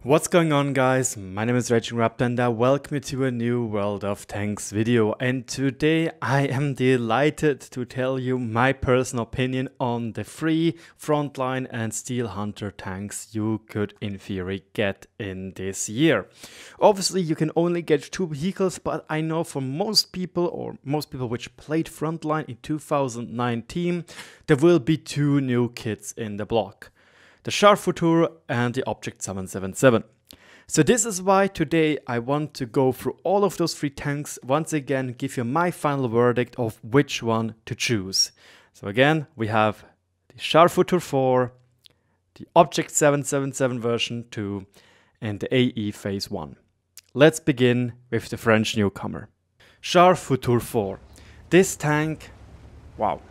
What's going on, guys? My name is RagingRaptor and I welcome you to a new World of Tanks video, and today I am delighted to tell you my personal opinion on the free Frontline and Steel Hunter tanks you could in theory get in this year. Obviously you can only get 2 vehicles, but I know for most people which played Frontline in 2019, there will be 2 new kits in the block. The Char Futur and the Object 777. So this is why today I want to go through all of those 3 tanks, once again give you my final verdict of which one to choose. So again, we have the Char Futur 4, the Object 777 version 2 and the AE Phase 1. Let's begin with the French newcomer. Char Futur 4. This tank, wow.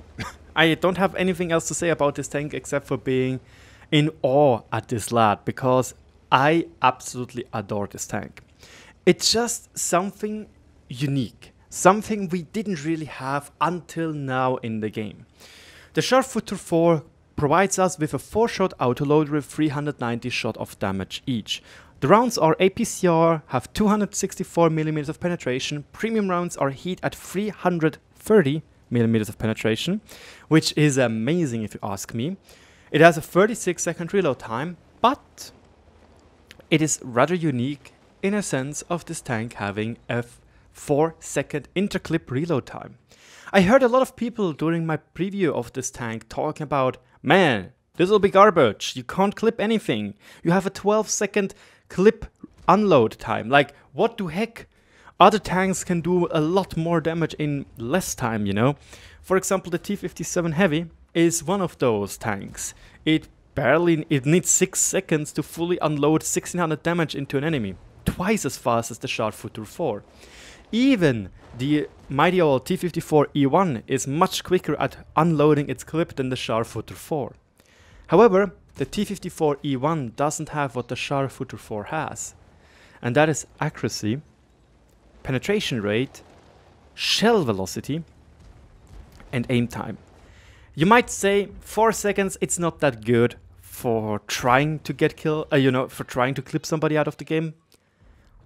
I don't have anything else to say about this tank except for being in awe at this lad, because I absolutely adore this tank. It's just something unique, something we didn't really have until now in the game. The Char Futur 4 provides us with a 4-shot autoloader with 390 shot of damage each. The rounds are APCR, have 264mm of penetration, premium rounds are heat at 330mm of penetration, which is amazing if you ask me. It has a 36-second reload time, but it is rather unique in a sense of this tank having a 4-second interclip reload time. I heard a lot of people during my preview of this tank talking about, man, this will be garbage, you can't clip anything, you have a 12-second clip unload time, like what the heck? Other tanks can do a lot more damage in less time, you know? For example, the T-57 Heavy is one of those tanks. It needs 6 seconds to fully unload 1600 damage into an enemy, twice as fast as the Char Futur 4. Even the mighty old T-54E1 is much quicker at unloading its clip than the Char Futur 4. However, the T-54E1 doesn't have what the Char Futur 4 has, and that is accuracy, penetration rate, shell velocity, and aim time. You might say 4 seconds, it's not that good for trying to get for trying to clip somebody out of the game.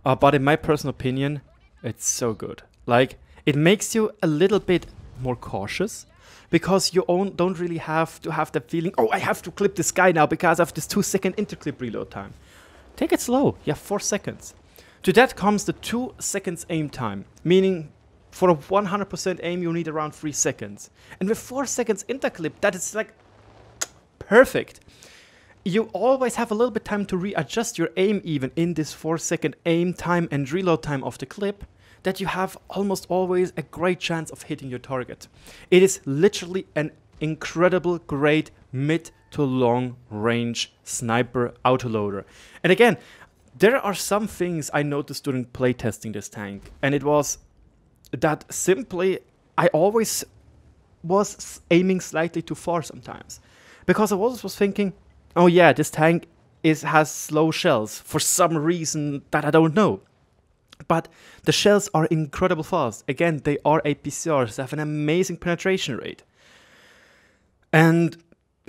But in my personal opinion, it's so good. Like, it makes you a little bit more cautious, because you don't really have to have the feeling, oh, I have to clip this guy now because of this 2-second interclip reload time. Take it slow, you have 4 seconds. To that comes the 2 seconds aim time, meaning for a 100% aim, you need around 3 seconds. And with 4 seconds interclip, that is like perfect. You always have a little bit time to readjust your aim even in this 4-second aim time and reload time of the clip, that you have almost always a great chance of hitting your target. It is literally an incredible, great mid to long range sniper autoloader. And again, there are some things I noticed during playtesting this tank, and it was that simply I always was aiming slightly too far sometimes, because I always was thinking, oh yeah, this tank has slow shells for some reason that I don't know, but the shells are incredibly fast. Again, they are APCRs, they have an amazing penetration rate, and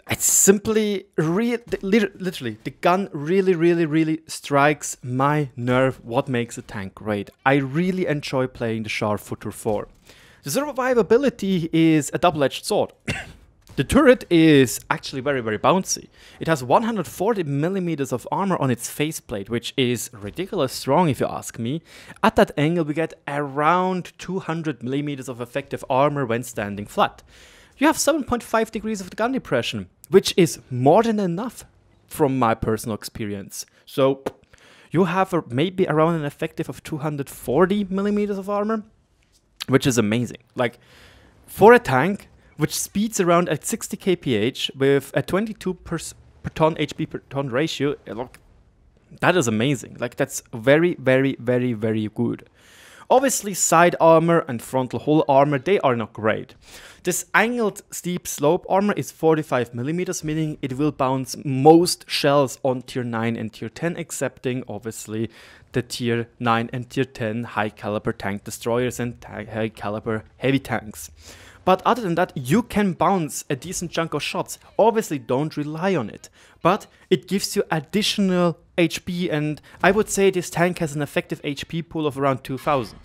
it's simply literally the gun really strikes my nerve what makes a tank great. I really enjoy playing the Char Futur 4. The survivability is a double-edged sword. The turret is actually very bouncy. It has 140mm of armor on its faceplate, which is ridiculous strong if you ask me. At that angle we get around 200mm of effective armor when standing flat. You have 7.5 degrees of gun depression, which is more than enough from my personal experience. So you have maybe around an effective of 240mm of armor, which is amazing. Like, for a tank which speeds around at 60 kph with a 22 per ton HP per ton ratio, look, that is amazing. Like, that's very good. Obviously, side armor and frontal hull armor, they are not great. This angled steep slope armor is 45mm, meaning it will bounce most shells on tier 9 and tier 10, excepting obviously the tier 9 and tier 10 high caliber tank destroyers and high caliber heavy tanks. But other than that, you can bounce a decent chunk of shots. Obviously, don't rely on it. But it gives you additional HP, and I would say this tank has an effective HP pool of around 2000.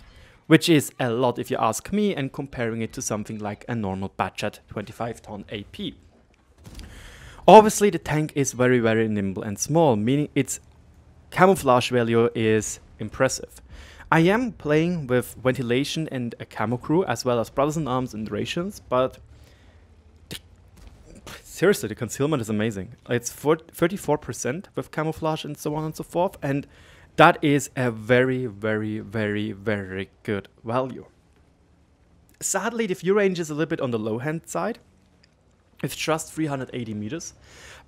Which is a lot if you ask me, and comparing it to something like a normal Batchat 25-ton AP. Obviously, the tank is very, very nimble and small, meaning its camouflage value is impressive. I am playing with ventilation and a camo crew, as well as brothers in arms and rations, but seriously, the concealment is amazing. It's 34% with camouflage and so on and so forth, and that is a very, very, very, very good value. Sadly, the view range is a little bit on the low-hand side. It's just 380 meters.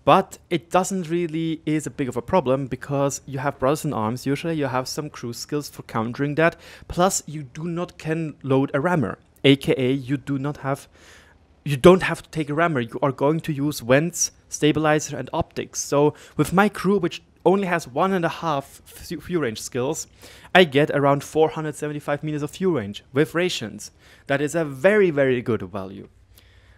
But it doesn't really is a big of a problem because you have brothers in arms. Usually you have some cruise skills for countering that. Plus, you do not can load a rammer. AKA, you don't have to take a rammer. You are going to use vents, stabilizer, and optics. So with my crew, which only has 1.5 view range skills, I get around 475 meters of view range with rations. That is a very, very good value.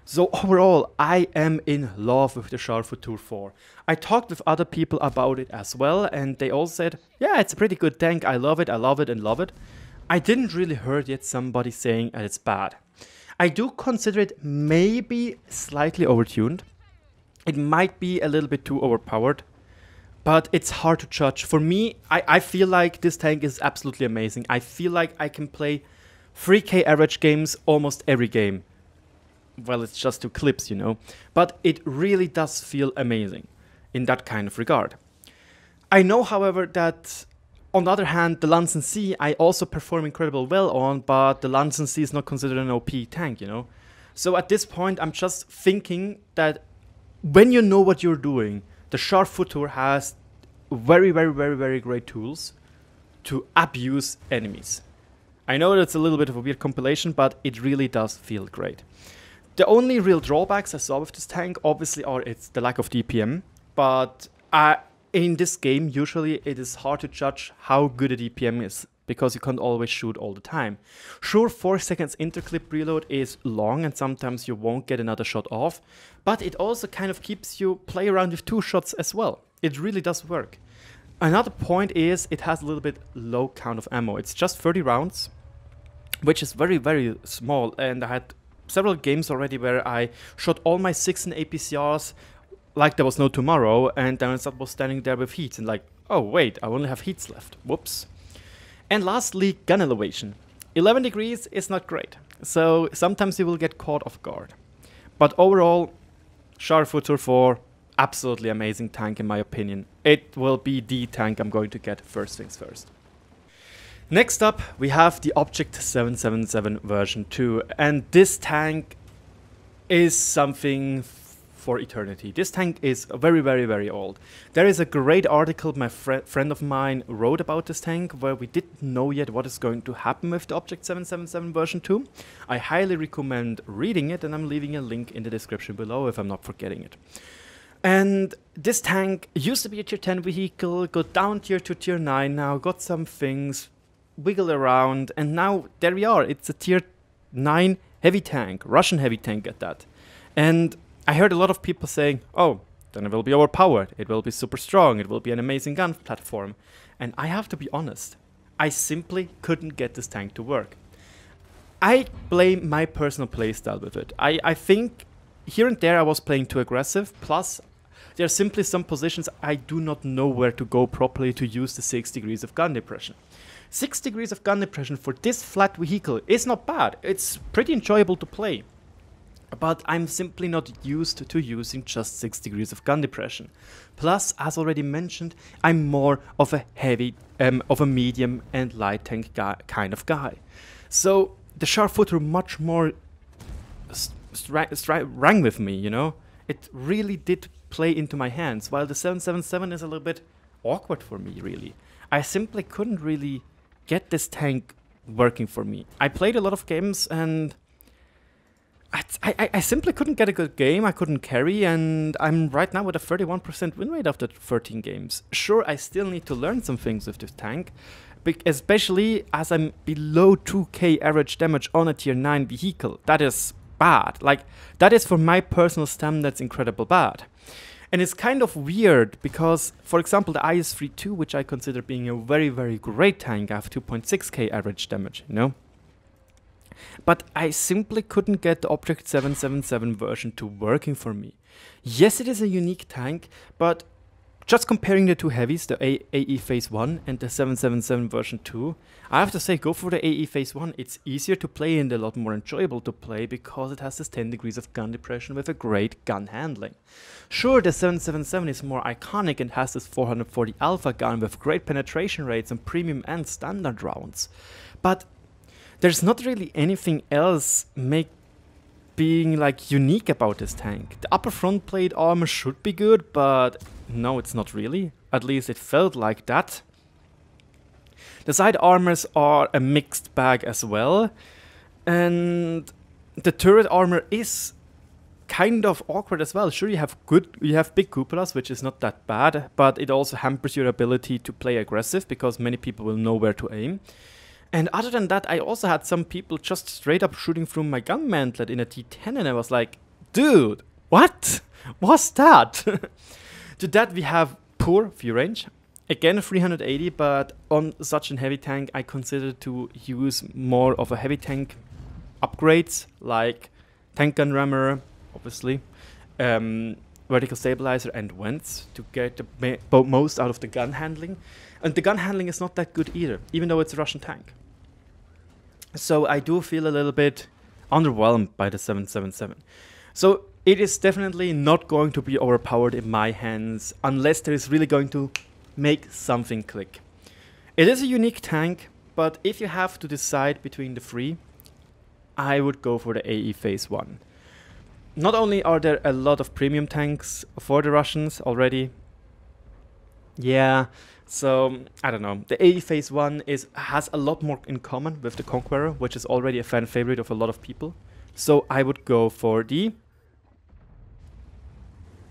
So overall, I am in love with the Char Futur 4. I talked with other people about it as well, and they all said, yeah, it's a pretty good tank, I love it, and love it. I didn't really heard yet somebody saying that it's bad. I do consider it maybe slightly overtuned. It might be a little bit too overpowered. But it's hard to judge. For me, I feel like this tank is absolutely amazing. I feel like I can play 3K average games almost every game. Well, it's just 2 clips, you know. But it really does feel amazing in that kind of regard. I know, however, that on the other hand, the Lansen C I also perform incredibly well on, but the Lansen C is not considered an OP tank, you know. So at this point, I'm just thinking that when you know what you're doing, the Char Futur has very, very, very, very great tools to abuse enemies. I know that's a little bit of a weird compilation, but it really does feel great. The only real drawbacks I saw with this tank obviously are it's the lack of DPM, but in this game usually it is hard to judge how good a DPM is because you can't always shoot all the time. Sure, 4 seconds interclip reload is long and sometimes you won't get another shot off, but it also kind of keeps you play around with 2 shots as well. It really does work. Another point is it has a little bit low count of ammo. It's just 30 rounds, which is very, very small, and I had several games already where I shot all my 16 APCRs like there was no tomorrow, and then I was standing there with heats and like, oh wait, I only have heats left. Whoops. And lastly, gun elevation. 11 degrees is not great, so sometimes you will get caught off guard. But overall, Char Futur 4, absolutely amazing tank in my opinion. It will be the tank I'm going to get first things first. Next up, we have the Object 777 version 2, and this tank is something for eternity. This tank is very, very, very old. There is a great article my friend of mine wrote about this tank where we didn't know yet what is going to happen with the Object 777 version 2. I highly recommend reading it, and I'm leaving a link in the description below if I'm not forgetting it. And this tank used to be a tier 10 vehicle, got down tier to tier 9 now, got some things, wiggle around, and now there we are. It's a tier 9 heavy tank, Russian heavy tank at that. And I heard a lot of people saying, oh, then it will be overpowered, it will be super strong, it will be an amazing gun platform. And I have to be honest, I simply couldn't get this tank to work. I blame my personal playstyle with it. I think here and there I was playing too aggressive, plus there are simply some positions I do not know where to go properly to use the 6 degrees of gun depression. 6 degrees of gun depression for this flat vehicle is not bad, it's pretty enjoyable to play. But I'm simply not used to using just 6 degrees of gun depression. Plus, as already mentioned, I'm more of a heavy, of a medium and light tank kind of guy. So the Char Futur much more rang with me, you know? It really did play into my hands, while the 777 is a little bit awkward for me, really. I simply couldn't really get this tank working for me. I played a lot of games and I simply couldn't get a good game, I couldn't carry, and I'm right now with a 31% win rate after 13 games. Sure, I still need to learn some things with this tank, especially as I'm below 2k average damage on a tier 9 vehicle. That is bad. Like, that is for my personal standards incredible bad. And it's kind of weird because, for example, the IS-32, which I consider being a very, very great tank, I have 2.6k average damage, you know? But I simply couldn't get the Object 777 version to working for me. Yes, it is a unique tank, but just comparing the two heavies, the AE Phase 1 and the 777 version 2, I have to say go for the AE Phase 1. It's easier to play and a lot more enjoyable to play because it has this 10 degrees of gun depression with a great gun handling. Sure, the 777 is more iconic and has this 440 alpha gun with great penetration rates and premium and standard rounds. But there's not really anything else being like unique about this tank. The upper front plate armor should be good, but no, it's not really. At least it felt like that. The side armors are a mixed bag as well, and the turret armor is kind of awkward as well. Sure, you have big cupolas, which is not that bad, but it also hampers your ability to play aggressive because many people will know where to aim. And other than that, I also had some people just straight up shooting through my gun mantlet in a T10, and I was like, dude, what? What's that? To that we have poor view range. Again, 380, but on such a heavy tank, I consider to use more of a heavy tank upgrades, like tank gun rammer, obviously, vertical stabilizer and vents to get the most out of the gun handling. And the gun handling is not that good either, even though it's a Russian tank. So I do feel a little bit underwhelmed by the 777. So it is definitely not going to be overpowered in my hands unless there is really going to make something click. It is a unique tank, but if you have to decide between the three, I would go for the AE Phase 1. Not only are there a lot of premium tanks for the Russians already, yeah, so I don't know. The AE Phase 1 has a lot more in common with the Conqueror, which is already a fan favorite of a lot of people. So I would go for the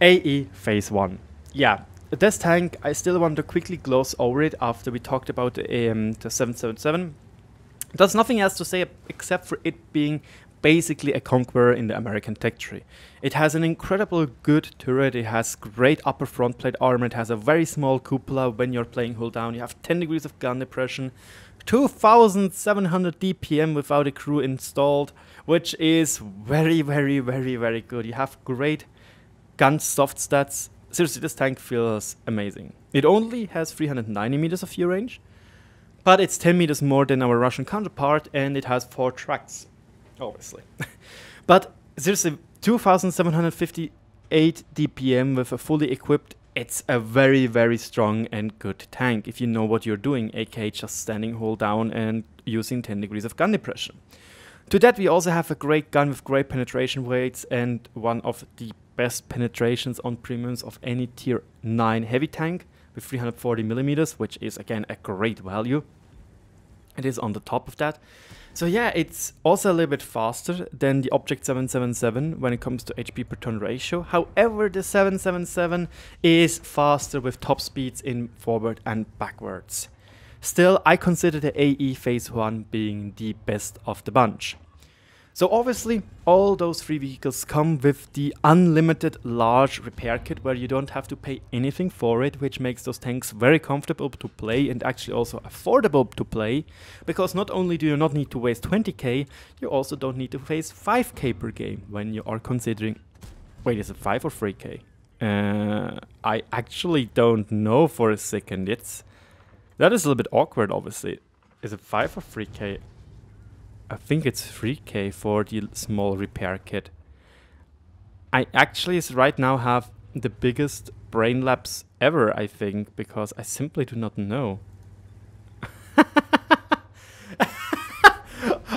AE Phase 1. Yeah, this tank, I still want to quickly gloss over it after we talked about the 777. There's nothing else to say except for it being basically a Conqueror in the American tech tree. It has an incredible good turret, it has great upper front plate armor, it has a very small cupola when you're playing hull down, you have 10 degrees of gun depression, 2700 DPM without a crew installed, which is very, very, very, very good. You have great gun soft stats. Seriously, this tank feels amazing. It only has 390 meters of view range, but it's 10 meters more than our Russian counterpart, and it has 4 tracks. Obviously. But seriously, 2758 DPM with a fully equipped, it's a very, very strong and good tank if you know what you're doing, aka just standing hull down and using 10 degrees of gun depression. To that we also have a great gun with great penetration rates and one of the best penetrations on premiums of any tier 9 heavy tank with 340 millimeters, which is again a great value. It is on the top of that. So yeah, it's also a little bit faster than the Object 777 when it comes to HP per ton ratio. However, the 777 is faster with top speeds in forward and backwards. Still, I consider the AE Phase 1 being the best of the bunch. So obviously, all those 3 vehicles come with the unlimited large repair kit where you don't have to pay anything for it, which makes those tanks very comfortable to play and actually also affordable to play, because not only do you not need to waste 20k, you also don't need to waste 5k per game when you are considering... Wait, is it 5 or 3k? I actually don't know for a second. That is a little bit awkward, obviously. Is it 5 or 3k? I think it's 3k for the small repair kit. I actually right now have the biggest brain lapse ever, I think, because I simply do not know.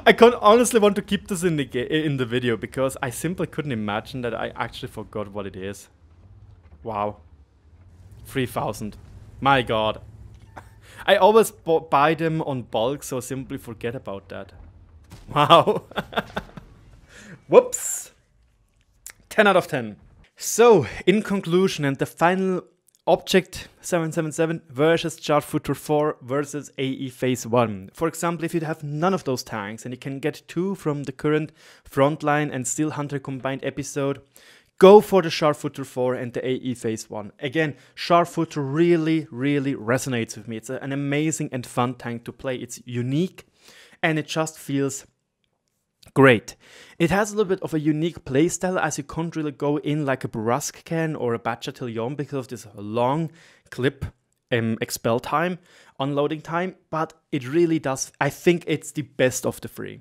I honestly want to keep this in the video because I simply couldn't imagine that I actually forgot what it is. Wow. 3000. My god. I always buy them on bulk, so simply forget about that. Wow. Whoops. 10 out of 10. So, in conclusion, and the final Object 777 versus Char Futur 4 versus AE Phase 1. For example, if you have none of those tanks and you can get 2 from the current Frontline and Steel Hunter combined episode, go for the Char Futur 4 and the AE Phase 1. Again, Char Futur really resonates with me. It's an amazing and fun tank to play. It's unique and it just feels great. It has a little bit of a unique playstyle, as you can't really go in like a Burrasque can or a Bachatillon because of this long clip expel time, unloading time, but it really does. I think it's the best of the three.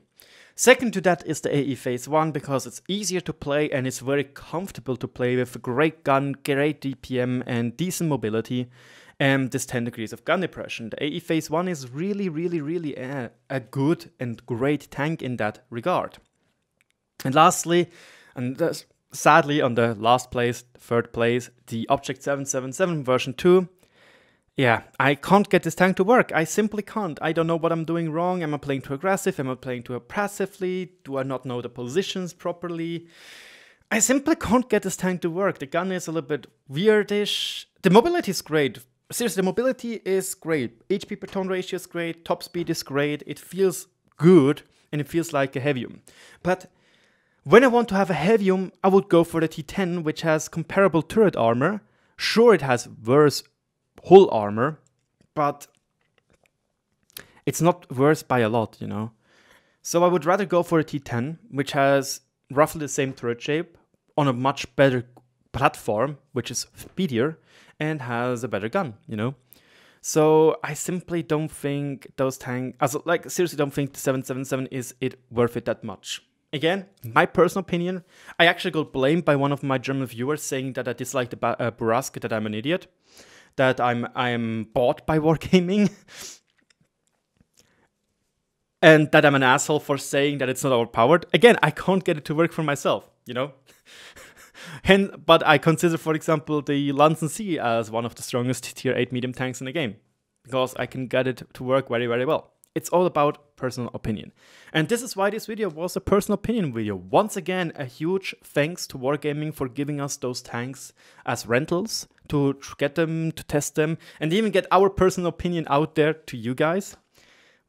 Second to that is the AE Phase 1 because it's easier to play and it's very comfortable to play with. A great gun, great DPM and decent mobility. And this 10 degrees of gun depression. The AE Phase 1 is really a good and great tank in that regard. And lastly, and sadly on the last place, third place, the Object 777 version 2. Yeah, I can't get this tank to work. I simply can't. I don't know what I'm doing wrong. Am I playing too aggressive? Am I playing too passively? Do I not know the positions properly? I simply can't get this tank to work. The gun is a little bit weirdish. The mobility is great. Seriously, the mobility is great. HP per tone ratio is great. Top speed is great. It feels good and it feels like a heavium. But when I want to have a heavium, I would go for the T10, which has comparable turret armor. Sure, it has worse hull armor, but it's not worse by a lot, you know. So I would rather go for a T10, which has roughly the same turret shape on a much better platform, which is speedier, and has a better gun, you know. So I simply don't think those tanks, seriously don't think the 777 is it worth it that much. Again, my personal opinion, I actually got blamed by one of my German viewers saying that I dislike the Burrasque, that I'm an idiot, that I'm bought by Wargaming, and that I'm an asshole for saying that it's not overpowered. Again, I can't get it to work for myself, you know. But I consider, for example, the Lansen C as one of the strongest tier 8 medium tanks in the game, because I can get it to work very well. It's all about personal opinion. And this is why this video was a personal opinion video. Once again, a huge thanks to Wargaming for giving us those tanks as rentals, to get them, to test them, and even get our personal opinion out there to you guys.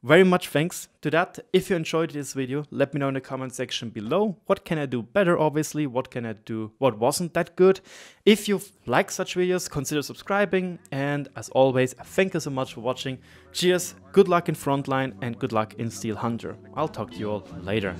Very much thanks to that. If you enjoyed this video, let me know in the comment section below. What can I do better, obviously? What can I do? What wasn't that good? If you like such videos, consider subscribing. And as always, thank you so much for watching. Cheers, good luck in Frontline, and good luck in Steel Hunter. I'll talk to you all later.